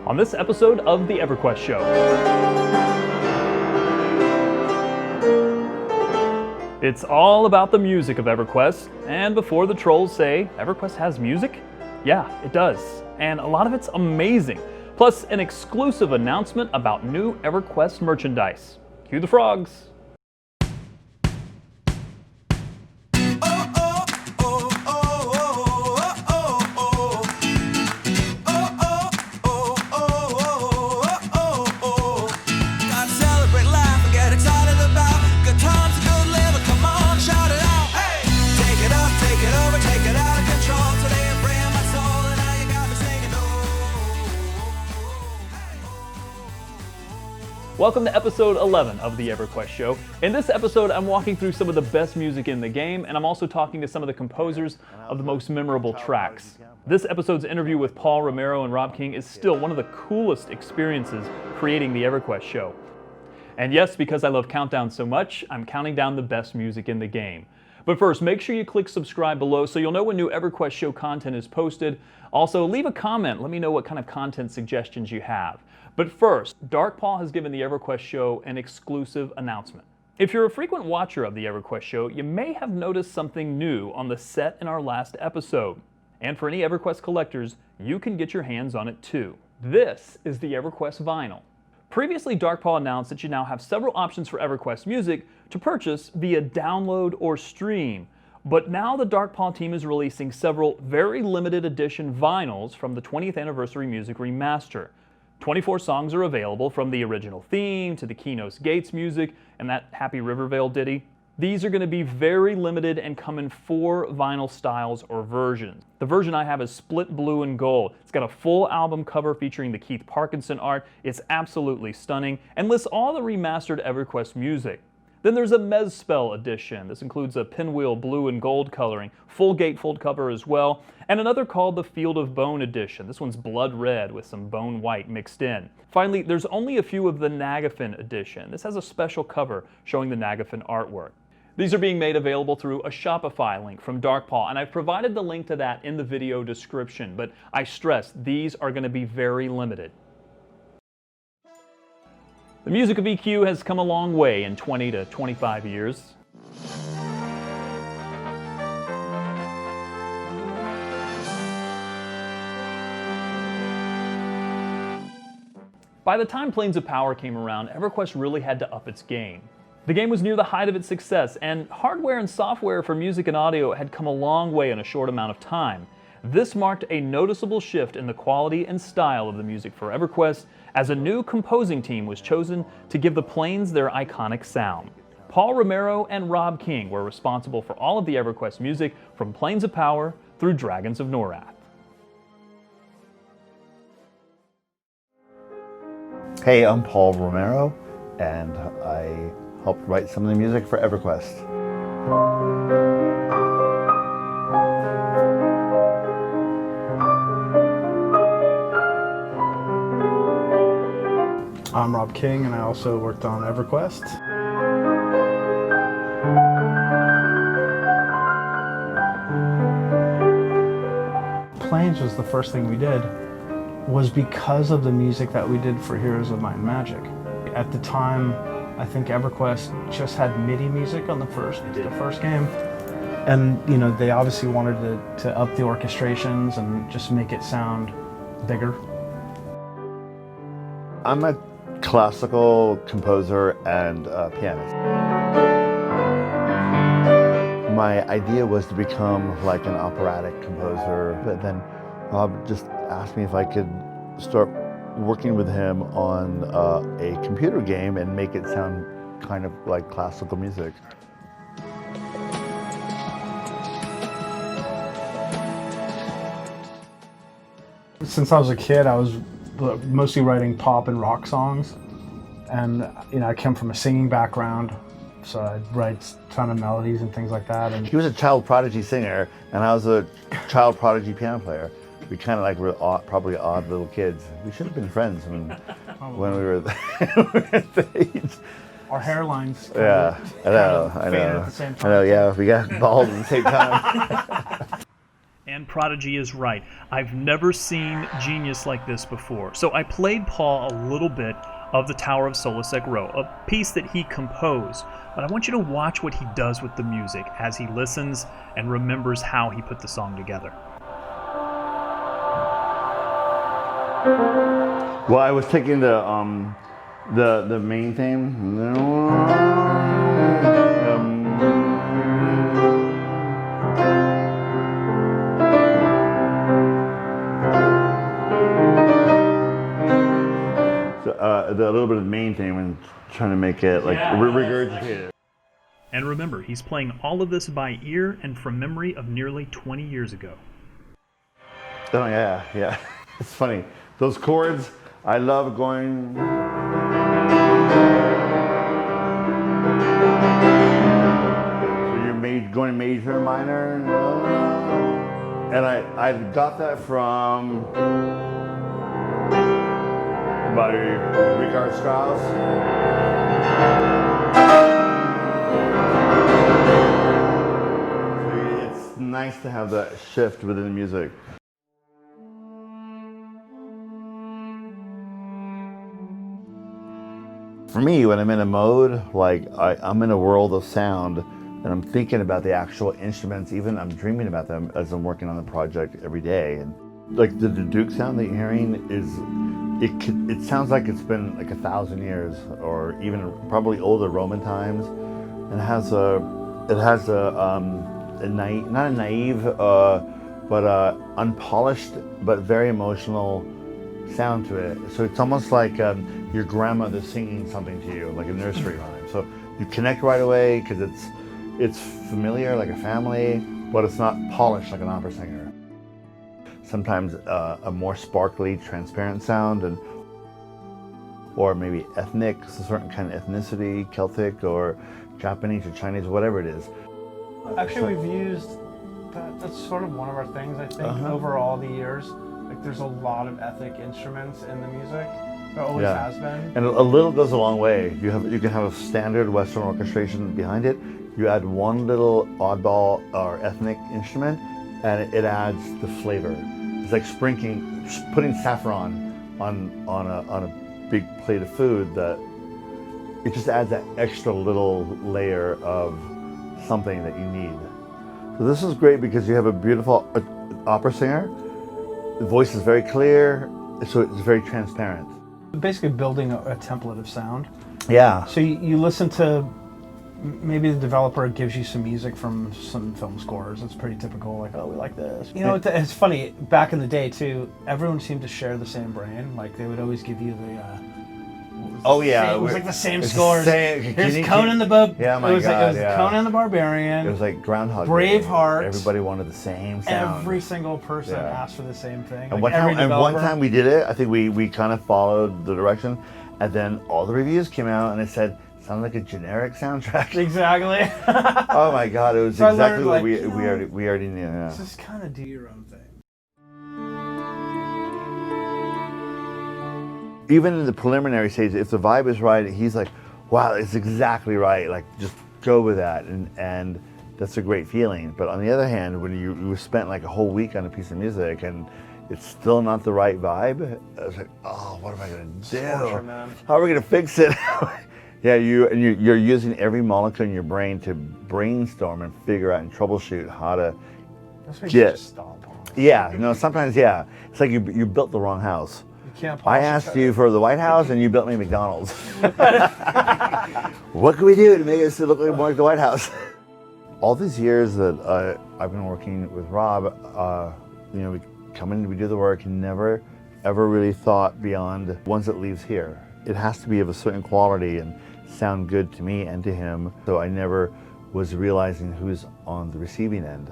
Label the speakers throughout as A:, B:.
A: on this episode of the EverQuest Show. It's all about the music of EverQuest, and before the trolls say, EverQuest has music? Yeah, it does, and a lot of it's amazing. Plus, an exclusive announcement about new EverQuest merchandise. Cue the frogs. Welcome to episode 11 of the EverQuest Show. In this episode, I'm walking through some of the best music in the game, and I'm also talking to some of the composers of the most memorable tracks. This episode's interview with Paul Romero and Rob King is still one of the coolest experiences creating the EverQuest Show. And yes, because I love countdowns so much, I'm counting down the best music in the game. But first, make sure you click subscribe below so you'll know when new EverQuest Show content is posted. Also, leave a comment. Let me know what kind of content suggestions you have. But first, Darkpaw has given the EverQuest Show an exclusive announcement. If you're a frequent watcher of the EverQuest Show, you may have noticed something new on the set in our last episode. And for any EverQuest collectors, you can get your hands on it too. This is the EverQuest Vinyl. Previously, Darkpaw announced that you now have several options for EverQuest music to purchase via download or stream. But now the Darkpaw team is releasing several very limited edition vinyls from the 20th Anniversary Music Remaster. 24 songs are available, from the original theme to the Keynote Gates music and that Happy Rivervale ditty. These are going to be very limited and come in 4 vinyl styles or versions. The version I have is split blue and gold. It's got a full album cover featuring the Keith Parkinson art. It's absolutely stunning and lists all the remastered EverQuest music. Then there's a Mezspell edition. This includes a pinwheel blue and gold coloring, full gatefold cover as well, and another called the Field of Bone edition. This one's blood red with some bone white mixed in. Finally, there's only a few of the Nagafin edition. This has a special cover showing the Nagafin artwork. These are being made available through a Shopify link from Darkpaw, and I've provided the link to that in the video description, but I stress these are going to be very limited. The music of EQ has come a long way in 20 to 25 years. By the time Planes of Power came around, EverQuest really had to up its game. The game was near the height of its success, and hardware and software for music and audio had come a long way in a short amount of time. This marked a noticeable shift in the quality and style of the music for EverQuest, as a new composing team was chosen to give the Planes their iconic sound. Paul Romero and Rob King were responsible for all of the EverQuest music from Planes of Power through Dragons of Norath.
B: Hey, I'm Paul Romero, and I helped write some of the music for EverQuest.
C: I'm Rob King, and I also worked on EverQuest. Planes was the first thing we did, was because of the music that we did for Heroes of Might and Magic. At the time, I think EverQuest just had MIDI music on the first game. And you know, they obviously wanted to up the orchestrations and just make it sound bigger.
B: I'm a classical composer and pianist. My idea was to become like an operatic composer, but then Rob just asked me if I could start working with him on a computer game and make it sound kind of like classical music.
C: Since I was a kid, I was mostly writing pop and rock songs, and you know, I come from a singing background, so I'd write a ton of melodies and things like that. And
B: he was a child prodigy singer, and I was a child prodigy piano player. We kind of like were probably odd little kids. We should have been friends when we were that age.
C: Our hairlines.
B: Yeah, I know.
C: At the same time.
B: I know. Yeah, we got bald at the same time.
A: And Prodigy is right. I've never seen genius like this before. So I played Paul a little bit of the Tower of Solosec Row, a piece that he composed. But I want you to watch what he does with the music as he listens and remembers how he put the song together.
B: Well, I was taking the main theme. The little bit of the main theme and trying to make it like regurgitated.
A: And remember, he's playing all of this by ear and from memory of nearly 20 years ago.
B: Oh yeah. It's funny. Those chords, I love going. So you're going major, minor, and I got that from by Richard Strauss. So it's nice to have that shift within the music. For me, when I'm in a mode, like I'm in a world of sound and I'm thinking about the actual instruments, even I'm dreaming about them as I'm working on the project every day. And like the Duke sound that you're hearing it sounds like it's been like 1,000 years or even probably older Roman times. And it has a not a naive, but unpolished, but very emotional sound to it. So it's almost like your grandmother singing something to you, like a nursery rhyme. So you connect right away because it's familiar, like a family, but it's not polished like an opera singer. Sometimes a more sparkly, transparent sound, or maybe ethnic, a certain kind of ethnicity, Celtic or Japanese or Chinese, whatever it is.
C: Actually, we've used that's sort of one of our things, I think, over all the years. Like, there's a lot of ethnic instruments in the music. There always has been. And
B: a little goes a long way. You can have a standard Western orchestration behind it. You add one little oddball or ethnic instrument, and it adds the flavor. It's like putting saffron on a big plate of food. That it just adds that extra little layer of something that you need. So this is great because you have a beautiful opera singer. The voice is very clear, so it's very transparent.
C: Basically building a template of sound.
B: Yeah.
C: So you listen to, maybe the developer gives you some music from some film scores. It's pretty typical, like, oh, we like this. You know, it's funny, back in the day too, everyone seemed to share the same brain. Like, they would always give you the... it was like the same scores. Here's Conan the Barbarian.
B: Yeah, my God,
C: it was Conan the Barbarian.
B: It was like Groundhog Day.
C: Braveheart.
B: Everybody wanted the same sound.
C: Every single person asked for the same thing.
B: And,
C: like
B: one time we did it, I think we kind of followed the direction, and then all the reviews came out and it said, sounded like a generic soundtrack.
C: Exactly.
B: Oh my God, it was
C: so
B: exactly what
C: learned,
B: we already knew. Yeah.
C: Just kind of do your own thing.
B: Even in the preliminary stage, if the vibe is right, he's like, wow, it's exactly right. Like, just go with that. And that's a great feeling. But on the other hand, when you spent like a whole week on a piece of music and it's still not the right vibe, it's like, oh, what am I going to do? How are we going to fix it? Yeah, you're using every molecule in your brain to brainstorm and figure out and troubleshoot how to get. Yeah, no, sometimes, it's like you built the wrong house. I asked you for the White House and you built me McDonald's. What can we do to make it look more like the White House? All these years that I've been working with Rob, we come in, we do the work, and never ever really thought beyond once it leaves here. It has to be of a certain quality and sound good to me and to him. So I never was realizing who's on the receiving end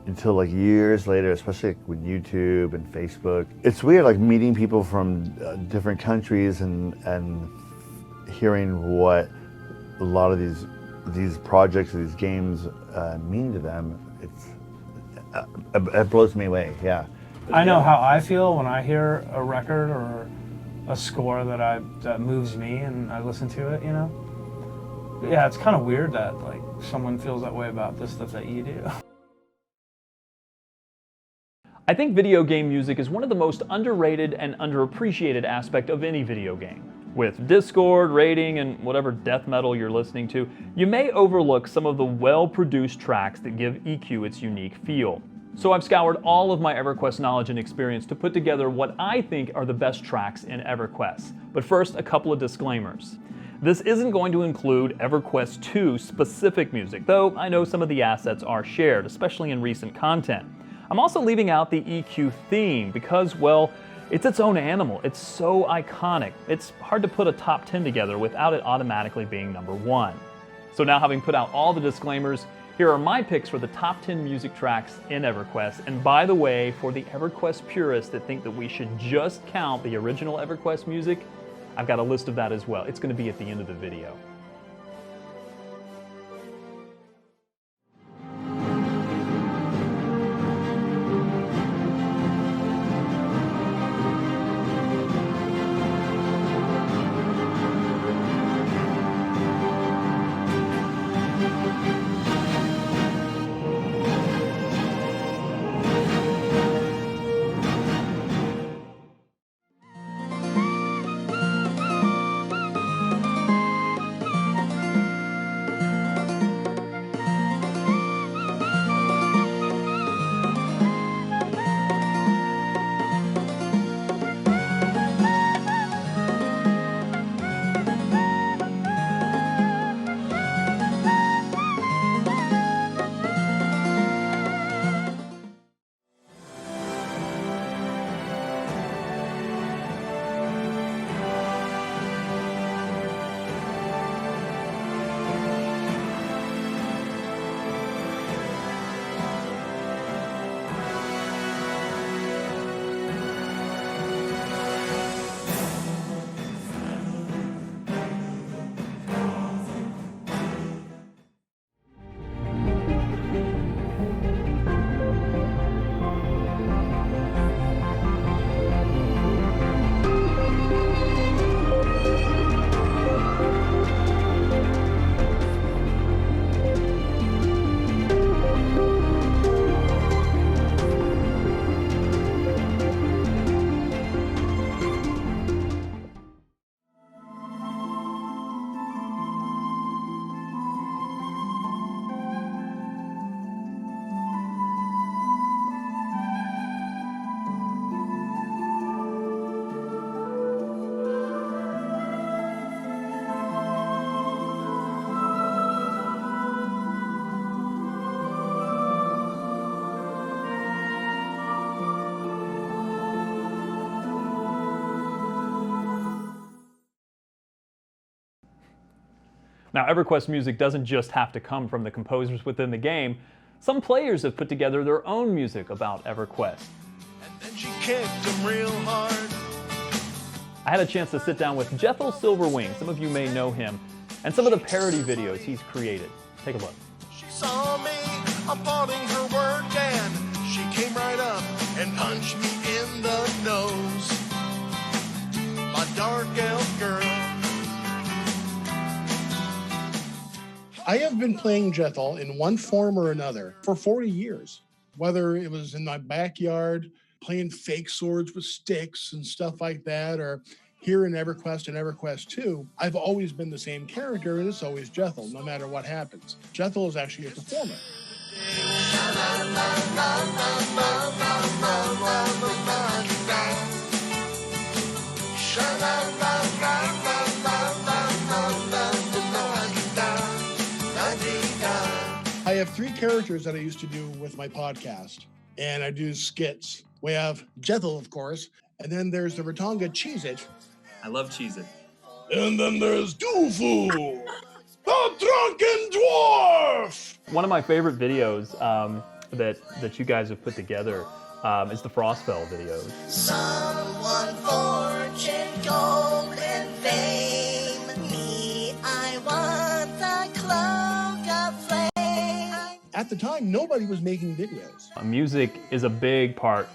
B: until like years later, especially with YouTube and Facebook. It's weird, like meeting people from different countries and hearing what a lot of these projects or these games mean to them. It blows me away. Yeah.
C: I know how I feel when I hear a record or a score that moves me and I listen to it. You know. Yeah, it's kind of weird that like someone feels that way about the stuff that you do.
A: I think video game music is one of the most underrated and underappreciated aspect of any video game. With Discord, rating, and whatever death metal you're listening to, you may overlook some of the well-produced tracks that give EQ its unique feel. So I've scoured all of my EverQuest knowledge and experience to put together what I think are the best tracks in EverQuest. But first, a couple of disclaimers. This isn't going to include EverQuest II specific music, though I know some of the assets are shared, especially in recent content. I'm also leaving out the EQ theme because, well, it's its own animal. It's so iconic. It's hard to put a top 10 together without it automatically being number 1. So now, having put out all the disclaimers, here are my picks for the top 10 music tracks in EverQuest. And by the way, for the EverQuest purists that think that we should just count the original EverQuest music, I've got a list of that as well. It's going to be at the end of the video. Now, EverQuest music doesn't just have to come from the composers within the game. Some players have put together their own music about EverQuest.
D: And then she kicked him real hard.
A: I had a chance to sit down with Jethal Silverwing, some of you may know him, and some of the parody videos he's created. Take a look.
D: She saw me applauding her work and she came right up and punched me in the nose. My dark elf girl.
E: I have been playing Jethal in one form or another for 40 years, whether it was in my backyard playing fake swords with sticks and stuff like that, or here in EverQuest and EverQuest II. I've always been the same character, and it's always Jethal, no matter what happens. Jethal is actually a performer. I have 3 characters that I used to do with my podcast, and I do skits. We have Jethal, of course, and then there's the Ratonga Cheez-It.
A: I love Cheez-It.
E: And then there's Doofu, the drunken dwarf.
A: One of my favorite videos that you guys have put together is the Frostfell videos.
F: Someone fortune, gold, and fame. Me, I want the cloak of flame.
E: At the time, nobody was making videos.
A: Music is a big part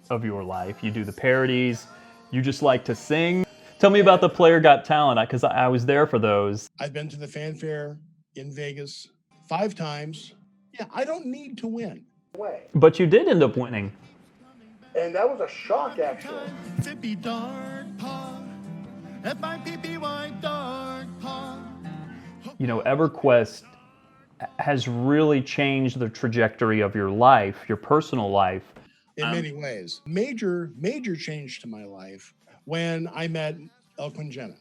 A: of your life. You do the parodies, you just like to sing. Tell me about the Player Got Talent, because I was there for those.
E: I've been to the fanfare in Vegas 5 times. Yeah, I don't need to win.
A: But you did end up winning.
E: And that was a shock, actually.
D: Fippy Darkpaw, F-I-P-P-Y Darkpaw.
A: You know, EverQuest has really changed the trajectory of your life, your personal life.
E: In many ways. Major change to my life when I met Elquin Jenna.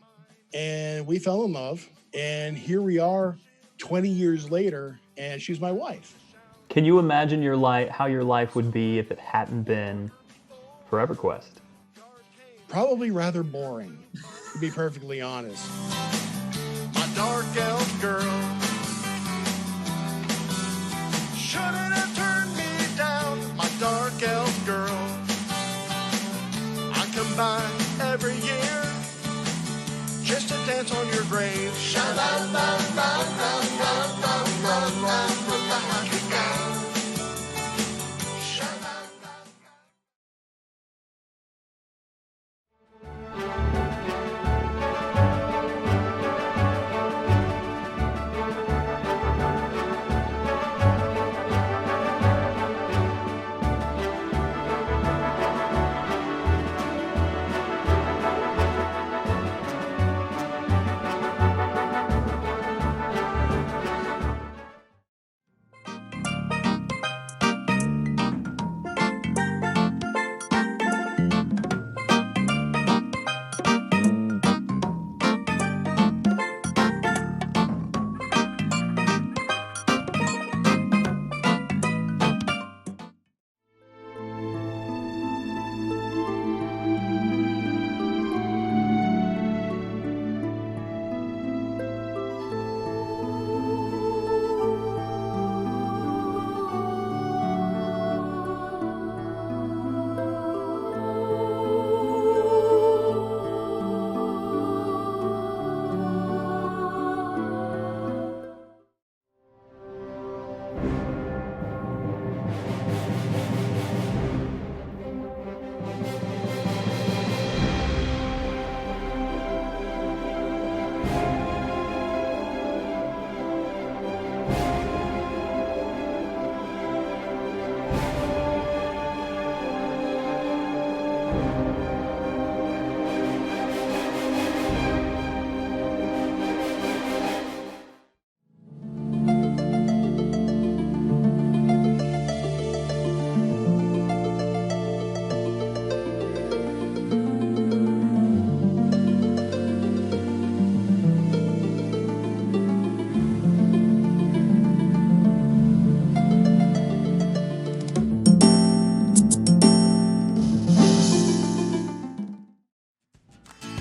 E: And we fell in love. And here we are 20 years later, and she's my wife.
A: Can you imagine your life, how your life would be if it hadn't been for EverQuest?
E: Probably rather boring, to be perfectly honest.
D: My dark elf girl shouldn't have turned me down. My dark elf girl, I come by every year just to dance on your grave.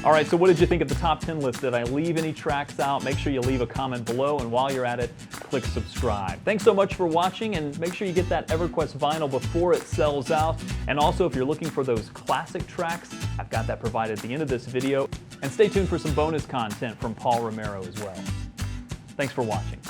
A: All right, so what did you think of the top 10 list? Did I leave any tracks out? Make sure you leave a comment below, and while you're at it, click subscribe. Thanks so much for watching, and make sure you get that EverQuest vinyl before it sells out. And also, if you're looking for those classic tracks, I've got that provided at the end of this video. And stay tuned for some bonus content from Paul Romero as well. Thanks for watching.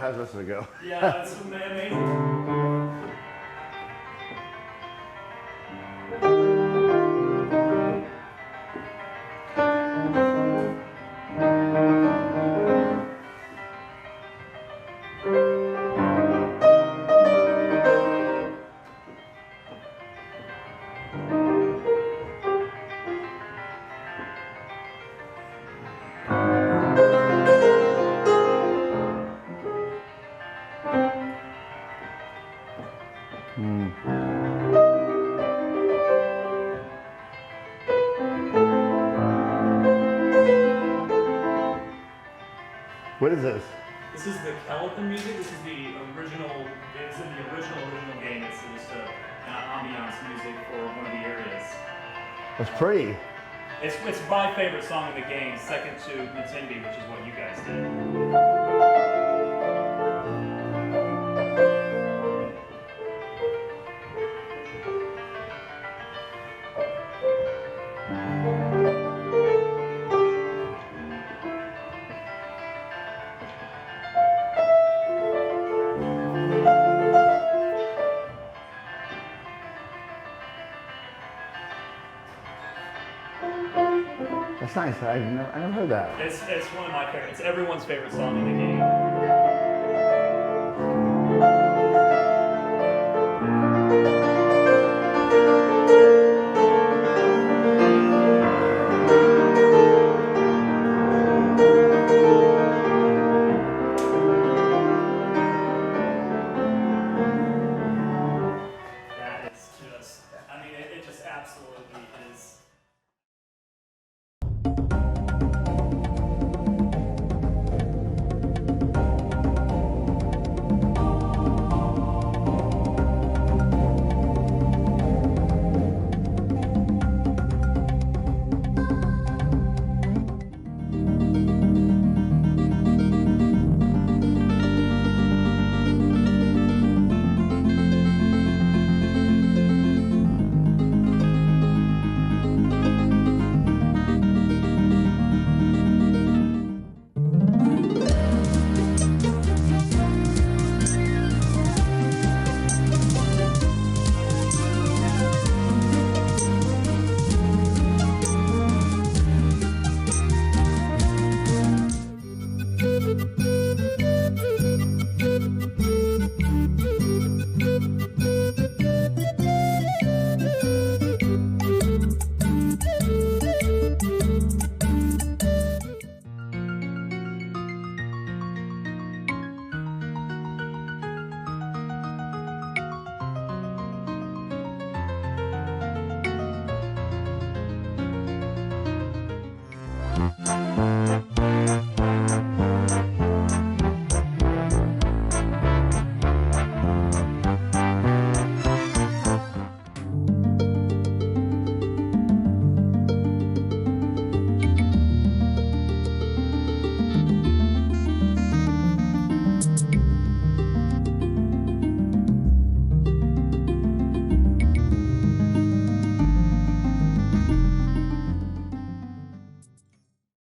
B: How's this gonna go?
A: Yeah, that's amazing.
B: What is this?
A: This is the Skeleton music. This is the original. It's in the original game. It's just ambiance music for one of the areas.
B: That's pretty.
A: It's my favorite song in the game, second to Nintendo, which is what you guys did.
B: That's nice. I never heard that.
A: It's one of my favorites. It's everyone's favorite song in the game.